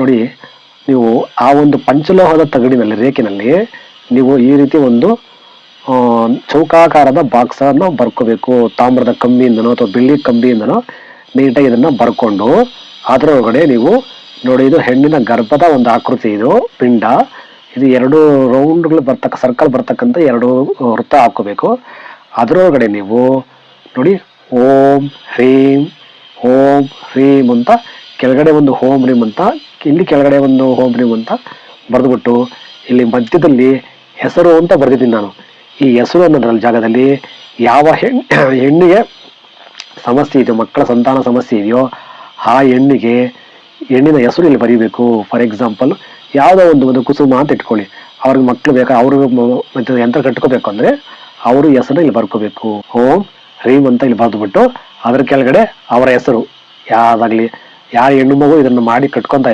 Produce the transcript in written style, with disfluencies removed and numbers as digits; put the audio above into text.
ನೋಡಿ, ನೀವು ಆ ಒಂದು ಪಂಚಲೋಹದ ತಗಡಿನಲ್ಲಿ ರೇಖೆನಲ್ಲಿ ನೀವು ಈ ರೀತಿ ಒಂದು ಚೌಕಾಕಾರದ ಬಾಕ್ಸ್ ಅನ್ನು ಬರ್ಕೋಬೇಕು. ತಾಮ್ರದ ಕಂಬಿಯಿಂದನೋ ಅಥವಾ ಬೆಳ್ಳಿ ಕಂಬಿಯಿಂದನೋ ನೀಟಾಗಿ ಇದನ್ನ ಬರ್ಕೊಂಡು ಅದರೊಳಗಡೆ ನೀವು ನೋಡಿ, ಇದು ಹೆಣ್ಣಿನ ಗರ್ಭದ ಒಂದು ಆಕೃತಿ, ಇದು ಪಿಂಡ. ಇದು 2 ರೌಂಡ್ಗಳು ಸರ್ಕಲ್ ಬರ್ತಕ್ಕಂಥ 2 ವೃತ್ತ ಹಾಕೋಬೇಕು. ಅದರೊಳಗಡೆ ನೀವು ನೋಡಿ ಓಂ ಹ್ರೀಂ ಅಂತ ಕೆಳಗಡೆ ಒಂದು ಓಂ ಹ್ರೀಂ ಅಂತ, ಇಲ್ಲಿ ಕೆಳಗಡೆ ಒಂದು ಓಂ ಹ್ರೀಂ ಅಂತ ಬರೆದ್ಬಿಟ್ಟು ಇಲ್ಲಿ ಮಧ್ಯದಲ್ಲಿ ಹೆಸರು ಅಂತ ಬರೆದಿದ್ದೀನಿ ನಾನು. ಈ ಹೆಸರು ಅನ್ನೋದ್ರಲ್ಲಿ ಜಾಗದಲ್ಲಿ ಯಾವ ಹೆಣ್ಣಿಗೆ ಸಮಸ್ಯೆ ಇದೆಯೋ, ಮಕ್ಕಳ ಸಂತಾನ ಸಮಸ್ಯೆ ಇದೆಯೋ ಆ ಹೆಣ್ಣಿನ ಹೆಸರು ಇಲ್ಲಿ ಬರೀಬೇಕು. ಫಾರ್ ಎಕ್ಸಾಂಪಲ್ ಯಾವುದೋ ಒಂದು ಕುಸುಮ ಅಂತ ಇಟ್ಕೊಳ್ಳಿ, ಅವ್ರಿಗೆ ಮಕ್ಕಳು ಬೇಕಾ, ಅವ್ರಿಗೆ ಮತ್ತೆ ಯಂತ್ರ ಕಟ್ಕೋಬೇಕು ಅಂದರೆ ಅವರು ಹೆಸರನ್ನ ಇಲ್ಲಿ ಬರ್ಕೋಬೇಕು. ಓಂ ಹ್ರೀಂ ಅಂತ ಇಲ್ಲಿ ಬರೆದ್ಬಿಟ್ಟು ಅದ್ರ ಕೆಳಗಡೆ ಅವರ ಹೆಸರು, ಯಾವ್ದಾಗ್ಲಿ ಯಾರ ಹೆಣ್ಣು ಮಗು ಇದನ್ನು ಮಾಡಿ ಕಟ್ಕೊಂತ